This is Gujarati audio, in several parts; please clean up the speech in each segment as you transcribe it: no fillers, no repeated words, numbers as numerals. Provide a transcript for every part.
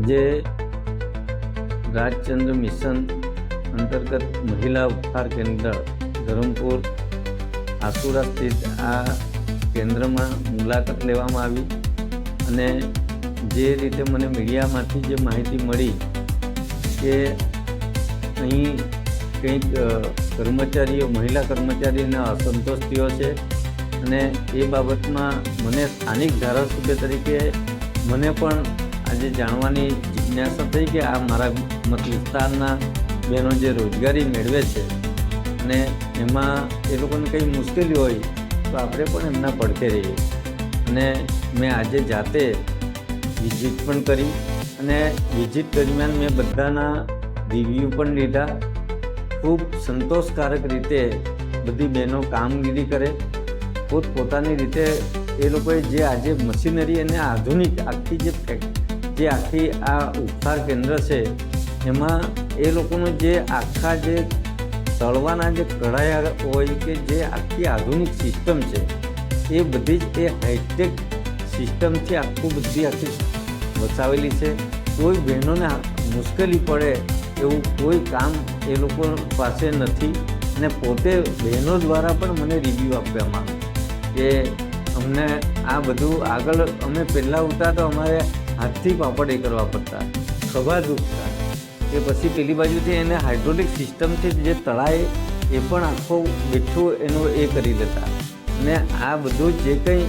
જે રાજચંદ્ર મિશન અંતર્ગત મહિલા ઉપચાર કેન્દ્ર ધરમપુર આસુરા સ્થિત આ કેન્દ્રમાં મુલાકાત લેવામાં આવી અને જે રીતે મને મીડિયામાંથી જે માહિતી મળી કે અહીં કંઈક કર્મચારીઓ મહિલા કર્મચારીઓને અસંતોષ થયો છે અને એ બાબતમાં મને સ્થાનિક ધારાસભ્ય તરીકે મને પણ આજે જાણવાની જિજ્ઞાસા થઈ કે આ મારા મત વિસ્તારના બહેનો જે રોજગારી મેળવે છે અને એમાં એ લોકોને કંઈ મુશ્કેલી હોય તો આપણે પણ એમના પડખે રહીએ. અને મેં આજે જાતે વિઝિટ પણ કરી અને વિઝિટ દરમિયાન મેં બધાના રિવ્યૂ પણ લીધા. ખૂબ સંતોષકારક રીતે બધી બહેનો કામગીરી કરે, પોતપોતાની રીતે એ લોકોએ જે આજે મશીનરી અને આધુનિક આખી જે આખી આ ઉપચાર કેન્દ્ર છે એમાં એ લોકોનું જે આખા જે તળવાના જે કઢાયા હોય કે જે આખી આધુનિક સિસ્ટમ છે એ બધી જ એ હાઈટેક સિસ્ટમથી બધી આખી વસાવેલી છે. કોઈ બહેનોને મુશ્કેલી પડે એવું કોઈ કામ એ લોકો પાસે નથી અને પોતે બહેનો દ્વારા પણ મને રિવ્યૂ આપવામાં આવે કે અમને આ બધું આગળ અમે પહેલાં ઉઠતા તો અમારે હાથથી પાપડ એ કરવા પડતા, ખભા દુખતા કે પછી પેલી બાજુથી એને હાઇડ્રોલિક સિસ્ટમથી જે તળાય એ પણ આખો બેઠું એનું એ કરી લેતા. અને આ બધું જે કંઈ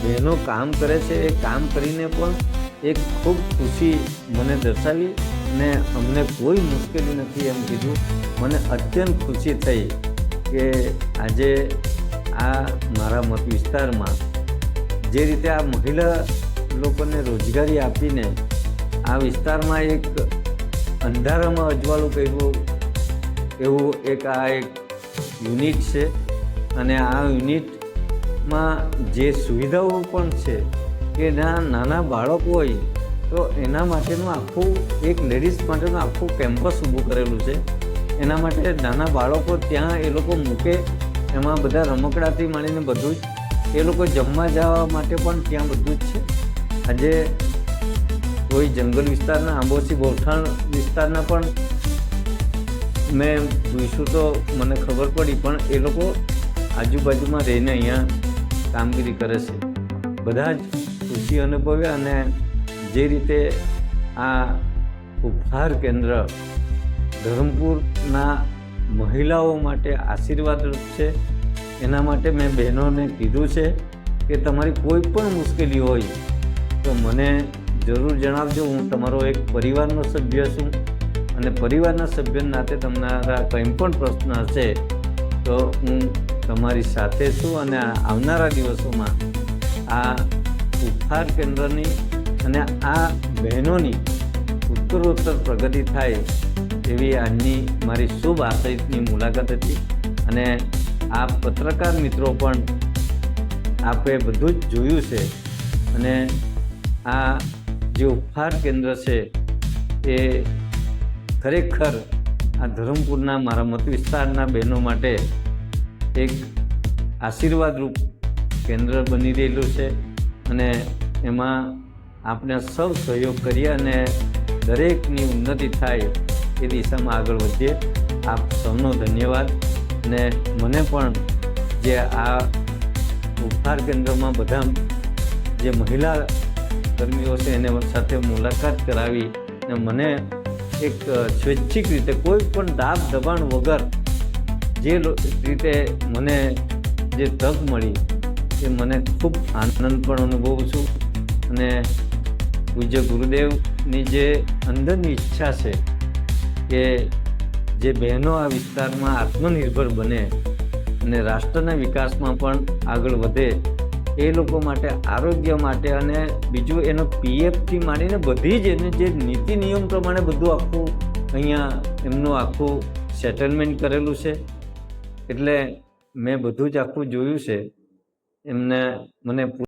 બહેનો કામ કરે છે એ કામ કરીને પણ એક ખૂબ ખુશી મને દર્શાવી અને અમને કોઈ મુશ્કેલી નથી એમ કીધું. મને અત્યંત ખુશી થઈ કે આજે આ મારા મત વિસ્તારમાં જે રીતે આ મહિલા લોકોને રોજગારી આપીને આ વિસ્તારમાં એક અંધારામાં અજવાળું કર્યું એવું એક યુનિટ છે. અને આ યુનિટમાં જે સુવિધાઓ પણ છે કે નાના બાળકો હોય તો એના માટેનું આખું એક લેડીઝ માટેનું આખું કેમ્પસ ઊભું કરેલું છે. એના માટે નાના બાળકો ત્યાં એ લોકો મૂકે, એમાં બધા રમકડાથી માંડીને બધું જ એ લોકો જમવા જવા માટે પણ ત્યાં બધું જ છે. આજે કોઈ જંગલ વિસ્તારના આંબોસી બોરઠાણ વિસ્તારના પણ મેં પૂછ્યું તો મને ખબર પડી, પણ એ લોકો આજુબાજુમાં રહીને અહીંયા કામગીરી કરે છે. બધા જ ખુશી અનુભવ્યા અને જે રીતે આ ઉપહાર કેન્દ્ર ધરમપુરના મહિલાઓ માટે આશીર્વાદરૂપ છે. એના માટે મેં બહેનોને કીધું છે કે તમારી કોઈ પણ મુશ્કેલી હોય તો મને જરૂર જણાવજો. હું તમારો એક પરિવારનો સભ્ય છું અને પરિવારના સભ્યના નાતે તમારા કંઈ પણ પ્રશ્ન હશે તો હું તમારી સાથે છું. અને આવનારા દિવસોમાં આ ઉપહાર કેન્દ્રની અને આ બહેનોની ઉત્તરોત્તર પ્રગતિ થાય એવી આજની મારી શુભ આશયની મુલાકાત હતી. અને આ પત્રકાર મિત્રો પણ આપે બધું જ જોયું છે અને આ જે ઉપહાર કેન્દ્ર છે એ ખરેખર આ ધરમપુરના મારા મત વિસ્તારના બહેનો માટે એક આશીર્વાદરૂપ કેન્દ્ર બની રહેલું છે. અને એમાં આપણે સૌ સહયોગ કરીએ અને દરેકની ઉન્નતિ થાય એ દિશામાં આગળ વધીએ. આપ સૌનો ધન્યવાદ. અને મને પણ જે આ ઉપહાર કેન્દ્રમાં બધા જે મહિલા કર્મીઓ છે એને સાથે મુલાકાત કરાવી અને મને એક સ્વૈચ્છિક રીતે કોઈ પણ દાબ દબાણ વગર જે રીતે મને જે તક મળી એ મને ખૂબ આનંદ પણ અનુભવું છું. અને પૂજ્ય ગુરુદેવની જે અંદરની ઈચ્છા છે કે જે બહેનો આ વિસ્તારમાં આત્મનિર્ભર બને અને રાષ્ટ્રના વિકાસમાં પણ આગળ વધે એ લોકો માટે, આરોગ્ય માટે અને બીજું એનો પીએફથી માંડીને બધી જ એને જે નીતિ નિયમ પ્રમાણે બધું આખું અહીંયા એમનું આખું સેટલમેન્ટ કરેલું છે. એટલે મેં બધું જ આખું જોયું છે. મને